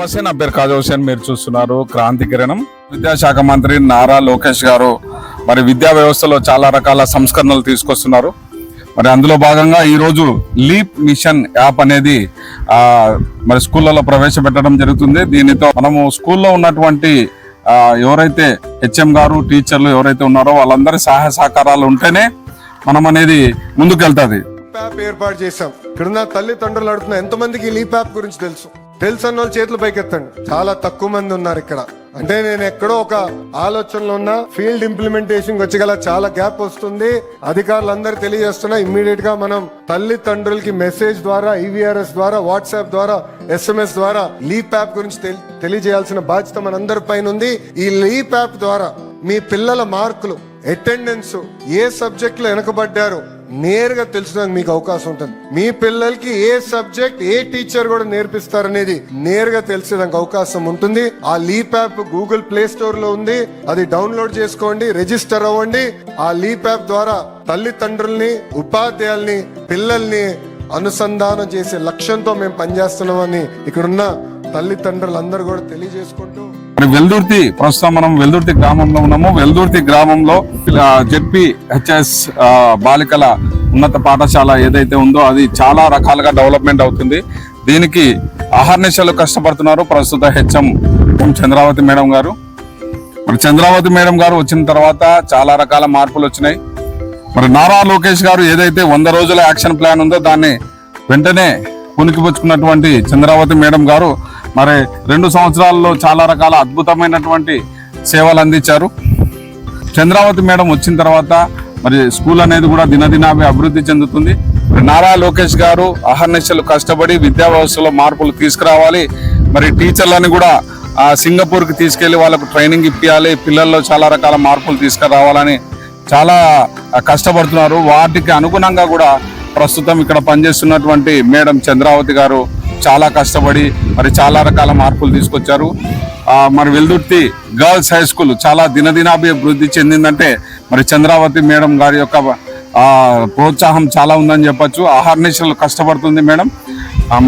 నమస్తే, నా పేరు కాజా హుసేన్. మీరు చూస్తున్నారు క్రాంతి కిరణం. విద్యాశాఖ మంత్రి నారా లోకేష్ గారు మరి విద్యా వ్యవస్థలో చాలా రకాల సంస్కరణలు తీసుకొస్తున్నారు. మరి అందులో భాగంగా ఈరోజు లీప్ మిషన్ యాప్ అనేది మరి స్కూళ్ళలో ప్రవేశపెట్టడం జరుగుతుంది. దీనితో మనము స్కూల్లో ఉన్నటువంటి ఎవరైతే హెచ్ఎం గారు, టీచర్లు ఎవరైతే ఉన్నారో వాళ్ళందరి సహాయ సహకారాలు ఉంటేనే మనం అనేది ముందుకెళ్తుంది. యాప్ ఏర్పాటు చేశాం. ఇక్కడున్న తల్లిదండ్రులు అడుగుతున్నా, ఎంతమందికి లీప్ యాప్ గురించి తెలుసు అన్న వాళ్ళు చేతులు పైకెత్తండి. చాలా తక్కువ మంది ఉన్నారు ఇక్కడ. అంటే నేను ఎక్కడో ఒక ఆలోచనలో ఉన్న ఫీల్డ్ ఇంప్లిమెంటేషన్ వచ్చి చాలా గ్యాప్ వస్తుంది. అధికారులందరూ తెలియజేస్తున్నా, ఇమ్మీడియట్ గా మనం తల్లిదండ్రులకి మెసేజ్ ద్వారా, ఈవీఆర్ఎస్ ద్వారా, వాట్సాప్ ద్వారా, SMS ద్వారా లీప్ యాప్ గురించి తెలియజేయాల్సిన బాధ్యత మనందరి పైన ఉంది. ఈ లీప్ యాప్ ద్వారా మీ పిల్లల మార్కులు, అటెండెన్స్, ఏ సబ్జెక్ట్ లో వెనకబడ్డారు నేరుగా తెలుసుకోవడానికి మీకు అవకాశం ఉంటుంది. మీ పిల్లలకి ఏ సబ్జెక్ట్ ఏ టీచర్ కూడా నేర్పిస్తారనేది నేరుగా తెలిసేదానికి అవకాశం ఉంటుంది. ఆ leap app Google play store లో ఉంది. అది డౌన్లోడ్ చేసుకోండి, రిజిస్టర్ అవ్వండి. ఆ లీప్ యాప్ ద్వారా తల్లిదండ్రుల్ని, ఉపాధ్యాయుల్ని, పిల్లల్ని అనుసంధానం చేసే లక్ష్యంతో మేము పనిచేస్తున్నామని ఇక్కడున్న తల్లిదండ్రులందరూ కూడా తెలియజేసుకుంటూ, వెల్దుర్తి, ప్రస్తుతం మనం వెల్దుర్తి గ్రామంలో ఉన్నాము. వెల్దుర్తి గ్రామంలో ZPHS బాలికల ఉన్నత పాఠశాల ఏదైతే ఉందో అది చాలా రకాలుగా డెవలప్మెంట్ అవుతుంది. దీనికి అహర్నిశలు కష్టపడుతున్నారు ప్రస్తుత హెచ్ఎం చంద్రావతి మేడం గారు. మరి చంద్రావతి మేడం గారు వచ్చిన తర్వాత చాలా రకాల మార్పులు వచ్చినాయి. మరి నారా లోకేష్ గారు ఏదైతే 100 రోజుల యాక్షన్ ప్లాన్ ఉందో దాన్ని వెంటనే పుణికిపుచ్చుకున్నటువంటి చంద్రావతి మేడం గారు మరి 2 సంవత్సరాల్లో చాలా రకాల అద్భుతమైనటువంటి సేవలు అందించారు. చంద్రావతి మేడం వచ్చిన తర్వాత మరి స్కూల్ అనేది కూడా దినదినాభి అభివృద్ధి చెందుతుంది. మరి నారా లోకేష్ గారు అహర్నిశలు కష్టపడి విద్యా వ్యవస్థలో మార్పులు తీసుకురావాలి. మరి టీచర్లని కూడా సింగపూర్కి తీసుకెళ్లి వాళ్ళకు ట్రైనింగ్ ఇప్పించాలి. పిల్లల్లో చాలా రకాల మార్పులు తీసుకురావాలని చాలా కష్టపడుతున్నారు. వాటికి అనుగుణంగా కూడా ప్రస్తుతం ఇక్కడ పనిచేస్తున్నటువంటి మేడం చంద్రావతి గారు చాలా కష్టపడి మరి చాలా రకాల మార్పులు తీసుకొచ్చారు. మరి వెల్దుర్తి గర్ల్స్ హై స్కూల్ చాలా దినదినాభివృద్ధి చెందిందంటే మరి చంద్రావతి మేడం గారి యొక్క ప్రోత్సాహం చాలా ఉందని చెప్పొచ్చు. అహర్నిశలు కష్టపడుతుంది మేడం.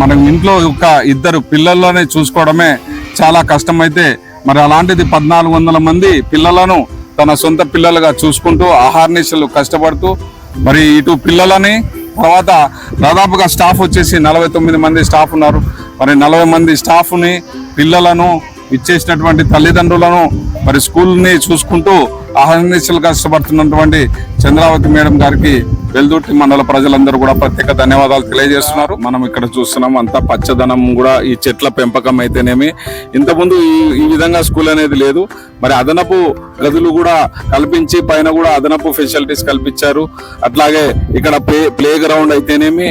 మనం ఇంట్లో ఒక 2 పిల్లల్లోనే చూసుకోవడమే చాలా కష్టమైతే మరి అలాంటిది 1400 మంది పిల్లలను తన సొంత పిల్లలుగా చూసుకుంటూ అహర్నిశలు కష్టపడుతూ మరి ఇటు పిల్లలని తర్వాత దాదాపుగా స్టాఫ్ వచ్చేసి 49 మంది స్టాఫ్ ఉన్నారు. మరి 40 మంది స్టాఫ్ని, పిల్లలను ఇచ్చేసినటువంటి తల్లిదండ్రులను మరి స్కూల్ని చూసుకుంటూ అహర్నిశలు కష్టపడుతున్నటువంటి చంద్రావతి మేడం గారికి వెల్దుర్తి మండల ప్రజలందరూ కూడా ప్రత్యేక ధన్యవాదాలు తెలియజేస్తున్నారు. మనం ఇక్కడ చూస్తున్నాం అంతా పచ్చదనం కూడా, ఈ చెట్ల పెంపకం అయితేనేమి, ఇంతకుముందు ఈ విధంగా స్కూల్ అనేది లేదు. మరి అదనపు గదులు కూడా కల్పించి పైన కూడా అదనపు ఫెసిలిటీస్ కల్పించారు. అట్లాగే ఇక్కడ ప్లే గ్రౌండ్ అయితేనేమి,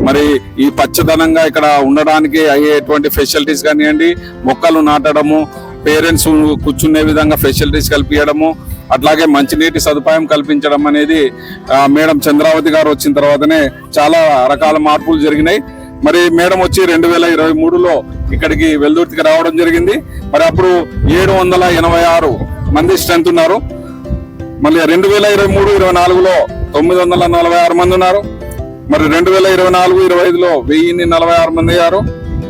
మరి ఈ పచ్చదనంగా ఇక్కడ ఉండడానికి అయ్యేటువంటి ఫెసిలిటీస్ కానివ్వండి, మొక్కలు నాటడము, పేరెంట్స్ కూర్చునే విధంగా ఫెసిలిటీస్ కల్పించడము, అట్లాగే మంచినీటి సదుపాయం కల్పించడం అనేది మేడం చంద్రావతి గారు వచ్చిన తర్వాతనే చాలా రకాల మార్పులు జరిగినాయి. మరి మేడం వచ్చి 2023లో ఇక్కడికి వెల్దుర్తికి రావడం జరిగింది. మరి అప్పుడు 786 మంది స్ట్రెంత్ ఉన్నారు. మళ్ళీ 2023-24లో 946 మంది ఉన్నారు. మరి 2024-25లో 1046 మంది అయ్యారు.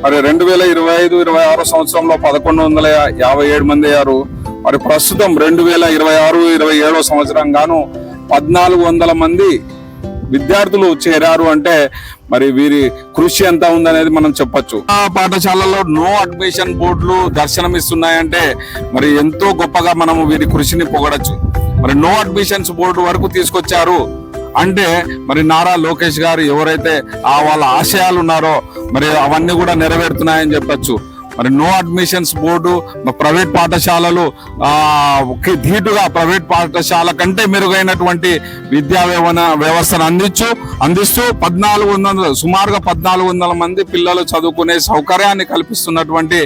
మరి 2025-26 సంవత్సరంలో 1157 మంది అయ్యారు. మరి ప్రస్తుతం 2026-27 సంవత్సరం గాను 1400 మంది విద్యార్థులు చేరారు. అంటే మరి వీరి కృషి ఎంత ఉందనేది మనం చెప్పొచ్చు. ఆ పాఠశాలలో నో అడ్మిషన్ బోర్డులు దర్శనమిస్తున్నాయంటే మరి ఎంతో గొప్పగా మనము వీరి కృషిని పొగడచ్చు. మరి నో అడ్మిషన్స్ బోర్డు వరకు తీసుకొచ్చారు అంటే మరి నారా లోకేష్ గారు ఎవరైతే వాళ్ళ ఆశయాలు ఉన్నారో మరి అవన్నీ కూడా నెరవేరుతున్నాయని చెప్పొచ్చు. మరి నో అడ్మిషన్స్ బోర్డు ప్రైవేట్ పాఠశాలలు ధీటుగా ప్రైవేట్ పాఠశాల కంటే మెరుగైనటువంటి విద్యా వ్యవస్థను అందిస్తూ 1400 సుమారుగా 1400 మంది పిల్లలు చదువుకునే సౌకర్యాన్ని కల్పిస్తున్నటువంటి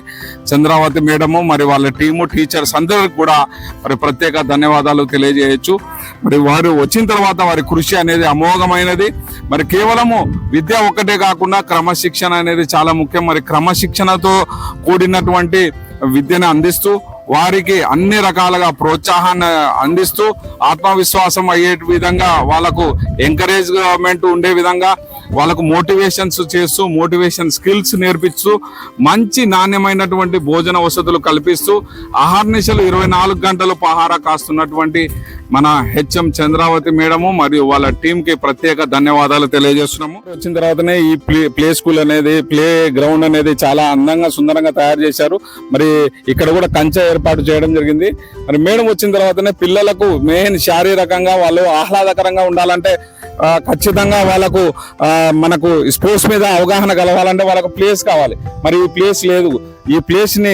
చంద్రావతి మేడము మరి వాళ్ళ టీము, టీచర్స్ అందరికి కూడా మరి ప్రత్యేక ధన్యవాదాలు తెలియజేయచ్చు. మరి వారు వచ్చిన తర్వాత వారి కృషి అనేది అమోఘమైనది. మరి కేవలము విద్య ఒక్కటే కాకుండా క్రమశిక్షణ అనేది చాలా ముఖ్యం. మరి క్రమశిక్షణతో కూడినటువంటి విద్యను అందిస్తూ వారికి అన్ని రకాలుగా ప్రోత్సాహాన్ని అందిస్తూ ఆత్మవిశ్వాసం అయ్యే విధంగా వాళ్ళకు ఎంకరేజ్మెంట్ ఉండే విధంగా వాళ్ళకు మోటివేషన్స్ చేస్తూ మోటివేషన్ స్కిల్స్ నేర్పిస్తూ మంచి నాణ్యమైనటువంటి భోజన వసతులు కల్పిస్తూ అహర్నిశలు 24 గంటలు పహారా కాస్తున్నటువంటి మన హెచ్ఎం చంద్రావతి మేడము మరియు వాళ్ళ టీం కి ప్రత్యేక ధన్యవాదాలు తెలియజేస్తున్నాము. వచ్చిన తర్వాతనే ఈ ప్లే స్కూల్ అనేది ప్లే గ్రౌండ్ అనేది చాలా అందంగా సుందరంగా తయారు చేశారు. మరి ఇక్కడ కూడా కంచె ఏర్పాటు చేయడం జరిగింది. మరి మేడం వచ్చిన తర్వాతనే పిల్లలకు మెయిన్ శారీరకంగా వాళ్ళు ఆహ్లాదకరంగా ఉండాలంటే ఖచ్చితంగా వాళ్ళకు మనకు స్పోర్ట్స్ మీద అవగాహన కలగాలంటే వాళ్ళకు ప్లేస్ కావాలి. మరి ఈ ప్లేస్ లేదు. ఈ ప్లేస్ ని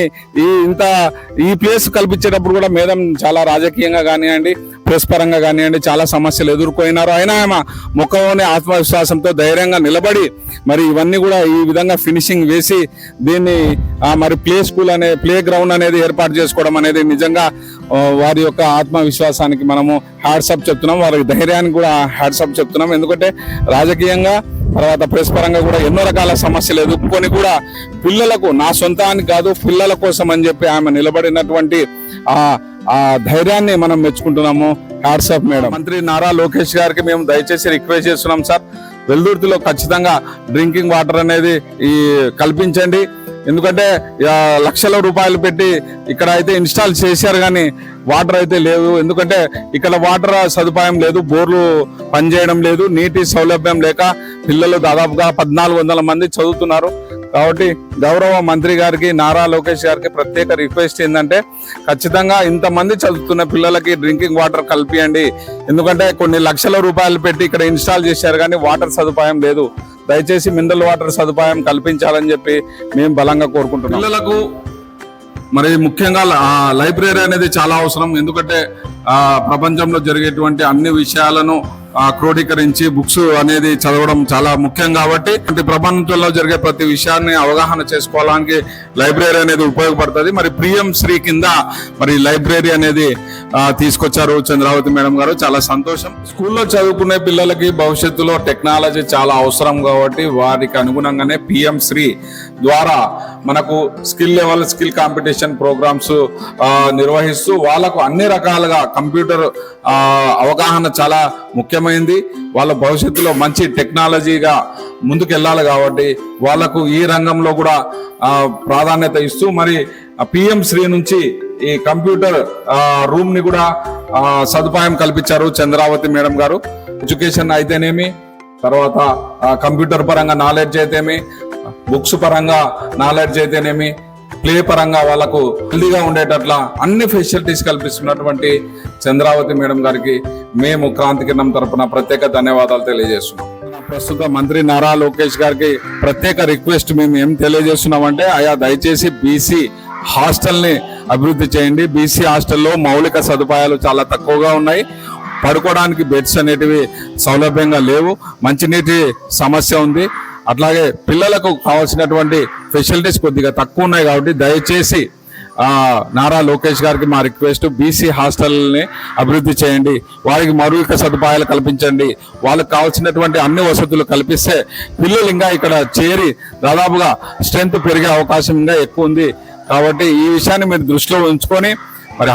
ఈ ప్లేస్ కల్పించేటప్పుడు కూడా మేడం చాలా రాజకీయంగా కానివ్వండి, ప్రెస్ పరంగా కానివ్వండి చాలా సమస్యలు ఎదుర్కొన్నారు. అయినా ఆమె ముఖంలోని ఆత్మవిశ్వాసంతో ధైర్యంగా నిలబడి మరి ఇవన్నీ కూడా ఈ విధంగా ఫినిషింగ్ వేసి దీన్ని మరి ప్లే గ్రౌండ్ అనేది ఏర్పాటు చేసుకోవడం అనేది నిజంగా వారి యొక్క ఆత్మవిశ్వాసానికి మనము హ్యాట్సప్ చెప్తున్నాం. వారి ధైర్యానికి కూడా హ్యాట్సప్ చెప్తున్నాం. ఎందుకంటే రాజకీయంగా తర్వాత ప్రెస్ పరంగా కూడా ఎన్నో రకాల సమస్యలు ఎదుర్కొని కూడా పిల్లలకు నా సొంతానికి కాదు పిల్లల కోసం అని చెప్పి ఆమె నిలబడినటువంటి ఆ ధైర్యాన్ని మనం మెచ్చుకుంటున్నాము. Hats off madam. మంత్రి నారా లోకేష్ గారికి మేము దయచేసి రిక్వెస్ట్ చేస్తున్నాం సార్, వెల్దుర్తిలో ఖచ్చితంగా డ్రింకింగ్ వాటర్ అనేది కల్పించండి. ఎందుకంటే లక్షల రూపాయలు పెట్టి ఇక్కడ అయితే ఇన్స్టాల్ చేశారు కానీ వాటర్ అయితే లేదు. ఎందుకంటే ఇక్కడ వాటర్ సదుపాయం లేదు, బోర్లు పనిచేయడం లేదు, నీటి సౌలభ్యం లేక పిల్లలు దాదాపుగా 1400 మంది చదువుతున్నారు. కాబట్టి గౌరవ మంత్రి గారికి నారా లోకేష్ గారికి ప్రత్యేక రిక్వెస్ట్ ఏంటంటే ఖచ్చితంగా ఇంతమంది చదువుతున్న పిల్లలకి డ్రింకింగ్ వాటర్ కల్పియండి. ఎందుకంటే కొన్ని లక్షల రూపాయలు పెట్టి ఇక్కడ ఇన్స్టాల్ చేశారు కానీ వాటర్ సదుపాయం లేదు. దయచేసి మినరల్ వాటర్ సదుపాయం కల్పించాలని చెప్పి మేము బలంగా కోరుకుంటున్నాం. పిల్లలకు మరి ముఖ్యంగా లైబ్రరీ అనేది చాలా అవసరం. ఎందుకంటే ప్రపంచంలో జరిగేటువంటి అన్ని విషయాలను క్రోడీకరించి బుక్స్ అనేది చదవడం చాలా ముఖ్యం. కాబట్టి ప్రపంచంలో జరిగే ప్రతి విషయాన్ని అవగాహన చేసుకోవడానికి లైబ్రరీ అనేది ఉపయోగపడుతుంది. మరి పిఎం శ్రీ కింద మరి లైబ్రరీ అనేది తీసుకొచ్చారు చంద్రావతి మేడం గారు, చాలా సంతోషం. స్కూల్లో చదువుకునే పిల్లలకి భవిష్యత్తులో టెక్నాలజీ చాలా అవసరం కాబట్టి వారికి అనుగుణంగానే పిఎం శ్రీ ద్వారా మనకు స్కిల్ కాంపిటీషన్ ప్రోగ్రామ్స్ నిర్వహిస్తూ వాళ్ళకు అన్ని రకాలుగా కంప్యూటర్ అవగాహన చాలా ముఖ్యమైనది. వాళ్ళ భవిష్యత్తులో మంచి టెక్నాలజీగా ముందుకు వెళ్ళాలి కాబట్టి వాళ్ళకు ఈ రంగంలో కూడా ప్రాధాన్యత ఇస్తూ మరి పిఎం శ్రీ నుంచి ఈ కంప్యూటర్ రూమ్ ని కూడా సదుపాయం కల్పించారు చంద్రావతి మేడం గారు. ఎడ్యుకేషన్ అయితేనేమి, తర్వాత కంప్యూటర్ పరంగా నాలెడ్జ్ అయితేనేమి, బుక్స్ పరంగా నాలెడ్జ్ అయితేనేమి, ప్లే పరంగా వాళ్ళకు హెల్దీగా ఉండేటట్ల అన్ని ఫెసిలిటీస్ కల్పిస్తున్నటువంటి చంద్రావతి మేడం గారికి మేము క్రాంతి కిరణం తరపున ప్రత్యేక ధన్యవాదాలు తెలియజేస్తున్నాం. ప్రస్తుత మంత్రి నారా లోకేష్ గారికి ప్రత్యేక రిక్వెస్ట్ మేము ఏం తెలియజేస్తున్నామంటే దయచేసి బీసీ హాస్టల్ ని అభివృద్ధి చేయండి. బీసీ హాస్టల్లో మౌలిక సదుపాయాలు చాలా తక్కువగా ఉన్నాయి. పడుకోవడానికి బెడ్స్ అనేటివి సౌలభ్యంగా లేవు, మంచినీటి సమస్య ఉంది. అట్లాగే పిల్లలకు కావాల్సినటువంటి ఫెసిలిటీస్ కొద్దిగా తక్కువ ఉన్నాయి. కాబట్టి దయచేసి నారా లోకేష్ గారికి మా రిక్వెస్ట్, బీసీ హాస్టల్ని అభివృద్ధి చేయండి, వారికి మౌలిక సదుపాయాలు కల్పించండి. వాళ్ళకి కావాల్సినటువంటి అన్ని వసతులు కల్పిస్తే పిల్లలు ఇంకా ఇక్కడ చేరి దాదాపుగా స్ట్రెంత్ పెరిగే అవకాశం ఇంకా ఎక్కువ ఉంది. కాబట్టి ఈ విషయాన్ని మీరు దృష్టిలో ఉంచుకొని మరి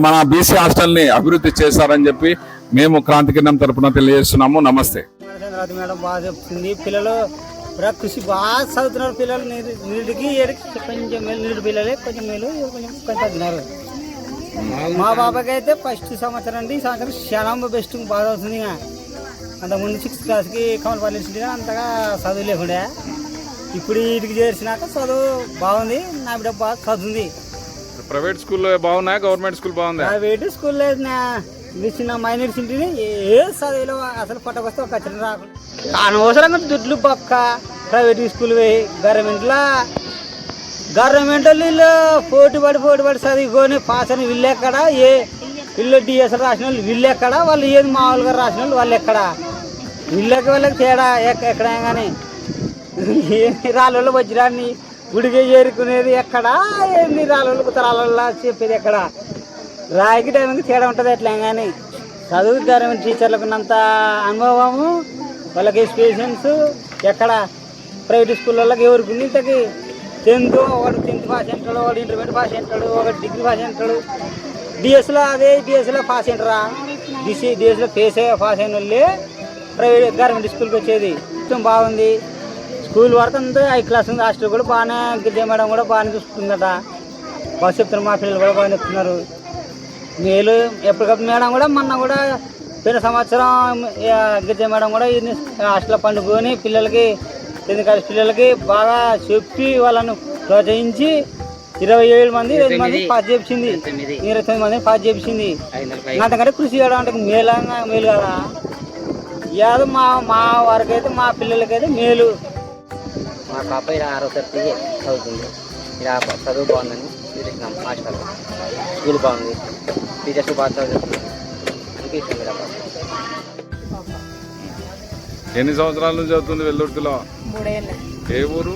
మన బీసీ హాస్టల్ని అభివృద్ధి చేస్తారని చెప్పి మేము క్రాంతి కిరణం తరపున తెలియజేస్తున్నాము. నమస్తే మేడం. బాగా చెప్తుంది. పిల్లలు కృషి బాగా చదువుతున్నారు. పిల్లలు నీటికి కొంచెం మేలు, నీటి పిల్లలే కొంచెం మేలు, కొంచెం తగ్గినారు. మా బాబాకి అయితే ఫస్ట్ సంవత్సరం అండి, ఈ సంవత్సరం చాలా బెస్ట్ బాగా అవుతుంది. అంతకుముందు 6th క్లాస్కి కమలపల్లి అంతగా చదువు లేకుండా ఇప్పుడు వీటికి చేర్చినాక చదువు బాగుంది. నా బిడ్డ బాగా చదువుంది. ప్రైవేట్ స్కూల్లో బాగున్నాయా, గవర్నమెంట్ స్కూల్ బాగుందా? ప్రైవేట్ స్కూల్లో చిన్న మైనర్స్ ఇంటిని ఏ చదువులో అసలు పట్టకొస్తే ఒక అచ్చరం రాకుండా అనవసరంగా దుడ్లు పక్క ప్రైవేట్ స్కూల్ పోయి గవర్నమెంట్ వీళ్ళు పోటీ పడి చదువుకొని పాస్ అని వీళ్ళు ఎక్కడ, ఏ వీళ్ళు డిఎస్ రాసిన వాళ్ళు వీళ్ళు ఎక్కడ, వాళ్ళు ఏది మామూలుగా రాసిన వాళ్ళు వాళ్ళు ఎక్కడ, వాళ్ళకి తేడా ఎక్కడ కానీ రాళ్ళలో వజ్రాన్ని గుడికి చేరుకునేది ఎక్కడ, ఏంది రాళ్ళ చెప్పేది ఎక్కడ, రాయికి టైంకి తేడా ఉంటుంది. ఎట్లా కానీ చదువు గవర్నమెంట్ టీచర్లకు ఉన్నంత అనుభవము వాళ్ళకి ఎక్స్పీరియన్స్ ఎక్కడ ప్రైవేట్ స్కూళ్ళకి ఎవరికి ఉంది. ఇంతకి 10th ఒకటి 10th పాస్ అంటాడు, ఒకటి ఇంటర్మీడియట్ పాస్ అంటాడు, ఒకటి డిగ్రీ పాస్ అంటాడు. డిఎస్లో పాస్ అంటారా, డిఎస్లో పాస్ అయిన వాళ్ళే ప్రైవేట్ గవర్నమెంట్ స్కూల్కి వచ్చేది. సిస్టమ్ బాగుంది. స్కూల్ వరకు అంతా హై క్లాస్ ఉంది. హాస్టల్ కూడా బాగానే గిరిజ మేడం కూడా బాగానే చూస్తుందట. బాగా చెప్తున్నారు, మా పిల్లలు కూడా బాగా చెప్తున్నారు. మేలు ఎప్పటికప్పుడు మేడం కూడా మొన్న కూడా పోయిన సంవత్సరం గిరిజ మేడం కూడా హాస్టల్ పండుకొని పిల్లలకి 10th క్లాస్ పిల్లలకి బాగా చెప్పి వాళ్ళను ప్రోత్సహించి 27 మంది పాస్ చేపించింది. 29 మందిని పాస్ చేపించింది. అంతకంటే కృషి చేయడం అంటే మేలు కదా. యాదో మా వారికైతే మా పిల్లలకైతే మేలు. మా పాప ఇలా 6వ తరగతి చదువుతుంది. ఇలా చదువు బాగుందని చూసినాం. హాస్టల్ స్కూల్ బాగుంది, టీచర్స్ బాగా చదువుతున్నారు. అందుకే ఇష్టం ఇలా పాప. ఎన్ని సంవత్సరాల నుంచి చదువుతుంది వెల్దుర్తిలో? 3 ఏళ్ళు. ఏ ఊరు?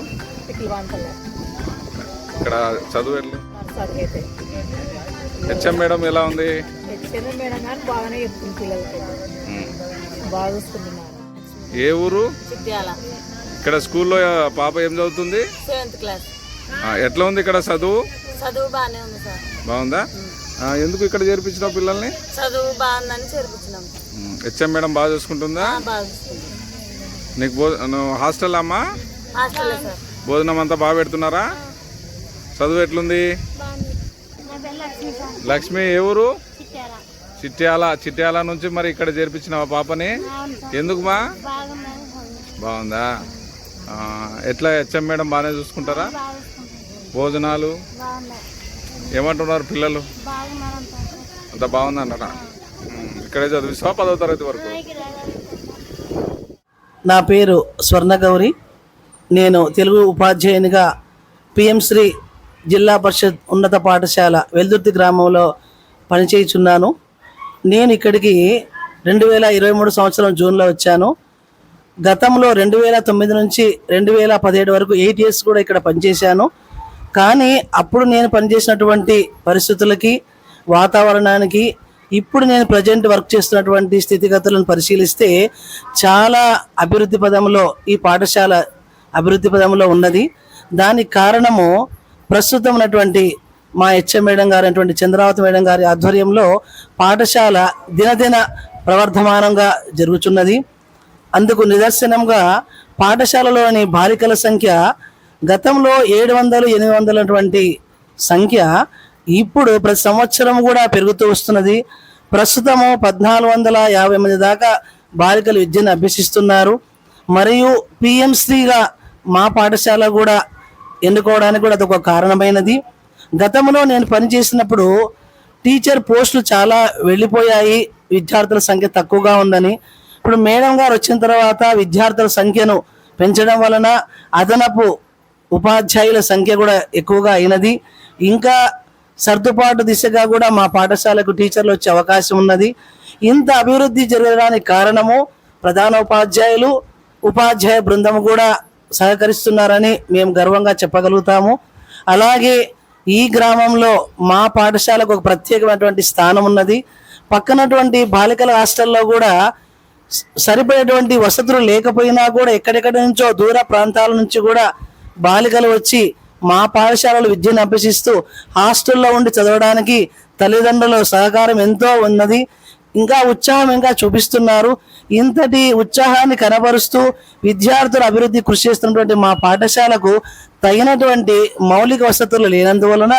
ఇక్కడ చదువు ఎట్లా? హెచ్ఎం మేడం ఎలా ఉంది? మేడం గారు బాగానే చెప్తుంది పిల్లలకి, బాగా చూసుకుంటున్నారు. ఏ ఊరు? చిట్యాల. ఇక్కడ స్కూల్లో పాప ఏం చదువుతుంది? 7th class. ఎట్లా ఉంది ఇక్కడ చదువు? చదువు బాగానే ఉంది సార్. బాగుందా? ఎందుకు ఇక్కడ చేర్పించినావు పిల్లల్ని? చదువు బాగుందని చేర్పించినాం. హెచ్ఎం మేడం బాగా చూసుకుంటుందా? బాగా చూసుకుంటాం. నీకు నువ్వు హాస్టల్ అమ్మా? Hostel sir. భోజనం అంతా బాగా పెడుతున్నారా? చదువు ఎట్లుంది? లక్ష్మి ఏ ఊరు? చిట్యాల నుంచి మరి ఇక్కడ చేర్పించినావా పాపని? ఎందుకు మా? బాగుందా? ఎట్లా హెచ్ఎం మేడం బాగానే చూసుకుంటారా? భోజనాలు ఏమంటున్నారు పిల్లలు? అంత బాగుందన్నట. ఇక్కడే చదివిస్తావా 10వ తరగతి వరకు? నా పేరు స్వర్ణగౌరి. నేను తెలుగు ఉపాధ్యాయునిగా పిఎం శ్రీ జిల్లా పరిషత్ ఉన్నత పాఠశాల వెల్దుర్తి గ్రామంలో పనిచేయుచున్నాను. నేను ఇక్కడికి 2023 సంవత్సరం జూన్లో వచ్చాను. గతంలో 2009 నుంచి 2017 వరకు 8 years కూడా ఇక్కడ పనిచేశాను. కానీ అప్పుడు నేను పనిచేసినటువంటి పరిస్థితులకి, వాతావరణానికి, ఇప్పుడు నేను ప్రజెంట్ వర్క్ చేస్తున్నటువంటి స్థితిగతులను పరిశీలిస్తే చాలా అభివృద్ధి పదంలో ఈ పాఠశాల అభివృద్ధి పదంలో ఉన్నది. దానికి కారణము ప్రస్తుతం ఉన్నటువంటి మా హెచ్ఎం మేడం గారు అయినటువంటి చంద్రావతి మేడం గారి ఆధ్వర్యంలో పాఠశాల దినదిన ప్రవర్ధమానంగా జరుగుతున్నది. అందుకు నిదర్శనంగా పాఠశాలలోని బాలికల సంఖ్య గతంలో 700, 800 సంఖ్య ఇప్పుడు ప్రతి సంవత్సరం కూడా పెరుగుతూ వస్తున్నది. ప్రస్తుతము 1450 మంది దాకా బాలికలు విద్యను అభ్యసిస్తున్నారు. మరియు పిఎంశ్రీగా మా పాఠశాల కూడా ఎన్నుకోవడానికి కూడా అదొక కారణమైనది. గతంలో నేను పనిచేసినప్పుడు టీచర్ పోస్టులు చాలా వెళ్ళిపోయాయి, విద్యార్థుల సంఖ్య తక్కువగా ఉందని. ఇప్పుడు మేడం గారు వచ్చిన తర్వాత విద్యార్థుల సంఖ్యను పెంచడం వలన అదనపు ఉపాధ్యాయుల సంఖ్య కూడా ఎక్కువగా అయినది. ఇంకా సర్దుబాటు దిశగా కూడా మా పాఠశాలకు టీచర్లు వచ్చే అవకాశం ఉన్నది. ఇంత అభివృద్ధి జరగడానికి కారణము ప్రధాన ఉపాధ్యాయులు, ఉపాధ్యాయ బృందం కూడా సహకరిస్తున్నారని మేము గర్వంగా చెప్పగలుగుతాము. అలాగే ఈ గ్రామంలో మా పాఠశాలకు ఒక ప్రత్యేకమైనటువంటి స్థానం ఉన్నది. పక్కనటువంటి బాలికల హాస్టల్లో కూడా సరిపడేటువంటి వసతులు లేకపోయినా కూడా ఎక్కడెక్కడి నుంచో దూర ప్రాంతాల నుంచి కూడా బాలికలు వచ్చి మా పాఠశాలలో విద్యను అభ్యసిస్తూ హాస్టల్లో ఉండి చదవడానికి తల్లిదండ్రుల సహకారం ఎంతో ఉన్నది. ఇంకా ఉత్సాహం ఇంకా చూపిస్తున్నారు. ఇంతటి ఉత్సాహాన్ని కనబరుస్తూ విద్యార్థుల అభివృద్ధి కృషి చేస్తున్నటువంటి మా పాఠశాలకు తగినటువంటి మౌలిక వసతులు లేనందువలన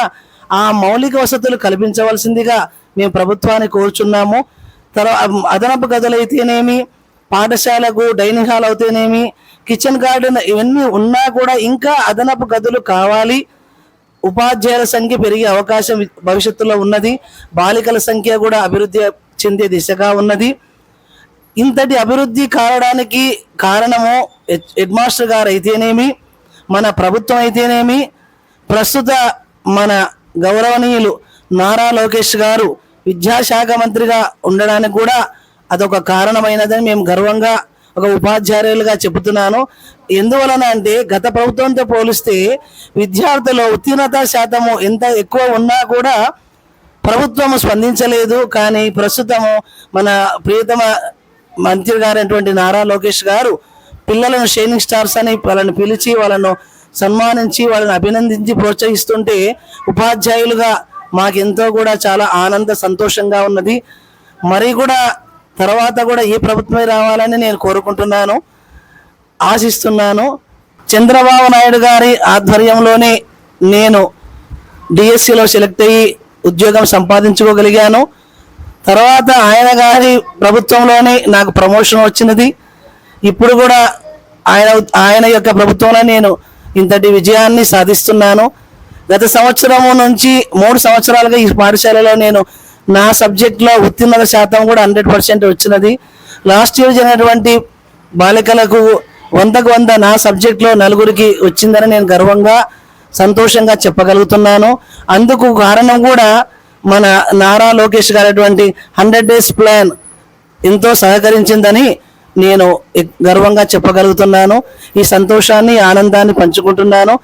ఆ మౌలిక వసతులు కల్పించవలసిందిగా మేము ప్రభుత్వాన్ని కోరుచున్నాము. అదనపు గదులు అయితేనేమి, పాఠశాలకు డైనింగ్ హాల్ అయితేనేమి, కిచెన్ గార్డెన్ ఇవన్నీ ఉన్నా కూడా ఇంకా అదనపు గదులు కావాలి. ఉపాధ్యాయుల సంఖ్య పెరిగే అవకాశం భవిష్యత్తులో ఉన్నది. బాలికల సంఖ్య కూడా అభివృద్ధి చెందే దిశగా ఉన్నది. ఇంతటి అభివృద్ధి కావడానికి కారణము హెడ్ మాస్టర్ గారు అయితేనేమి, మన ప్రభుత్వం అయితేనేమి, ప్రస్తుత మన గౌరవనీయులు నారా లోకేష్ గారు విద్యాశాఖ మంత్రిగా ఉండడానికి కూడా అదొక కారణమైనదని మేము గర్వంగా ఒక ఉపాధ్యాయులుగా చెబుతున్నాను. ఎందువలన అంటే గత ప్రభుత్వంతో పోలిస్తే విద్యార్థుల ఉత్తీర్ణత శాతము ఎంత ఎక్కువ ఉన్నా కూడా ప్రభుత్వం స్పందించలేదు. కానీ ప్రస్తుతము మన ప్రియతమ మంత్రి గారైనటువంటి నారా లోకేష్ గారు పిల్లలను షైనింగ్ స్టార్స్ అని వాళ్ళని పిలిచి వాళ్ళను సన్మానించి వాళ్ళని అభినందించి ప్రోత్సహిస్తుంటే ఉపాధ్యాయులుగా మాకెంతో కూడా చాలా ఆనంద సంతోషంగా ఉన్నది. మరి కూడా తర్వాత కూడా ఈ ప్రభుత్వమే రావాలని నేను కోరుకుంటున్నాను. ఆశిస్తున్నాను. చంద్రబాబు నాయుడు గారి ఆధ్వర్యంలోనే నేను డిఎస్సిలో సెలెక్ట్ అయ్యి ఉద్యోగం సంపాదించుకోగలిగాను. తర్వాత ఆయన గారి ప్రభుత్వంలోనే నాకు ప్రమోషన్ వచ్చినది. ఇప్పుడు కూడా ఆయన యొక్క ప్రభుత్వంలో నేను ఇంతటి విజయాన్ని సాధిస్తున్నాను. గత సంవత్సరం నుంచి 3 సంవత్సరాలుగా ఈ పాఠశాలలో నేను నా సబ్జెక్ట్లో ఉత్తీర్ణత శాతం కూడా 100% వచ్చినది. లాస్ట్ ఇయర్ జరిగినటువంటి బాలికలకు 100కు 100 నా సబ్జెక్ట్లో 4గురికి వచ్చిందని నేను గర్వంగా సంతోషంగా చెప్పగలుగుతున్నాను. అందుకు కారణం కూడా మన నారా లోకేష్ గారి 100 days ప్లాన్ ఎంతో సహకరించిందని నేను గర్వంగా చెప్పగలుగుతున్నాను. ఈ సంతోషాన్ని ఆనందాన్ని పంచుకుంటున్నాను.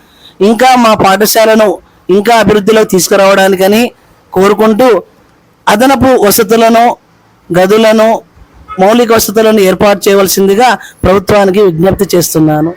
ఇంకా మా పాఠశాలను ఇంకా అభివృద్ధిలో తీసుకురావడానికని కోరుకుంటూ అదనపు వసతులను గదులను మౌలిక వసతులను ఏర్పాటు చేయవలసిందిగా ప్రభుత్వానికి విజ్ఞప్తి చేస్తున్నాను.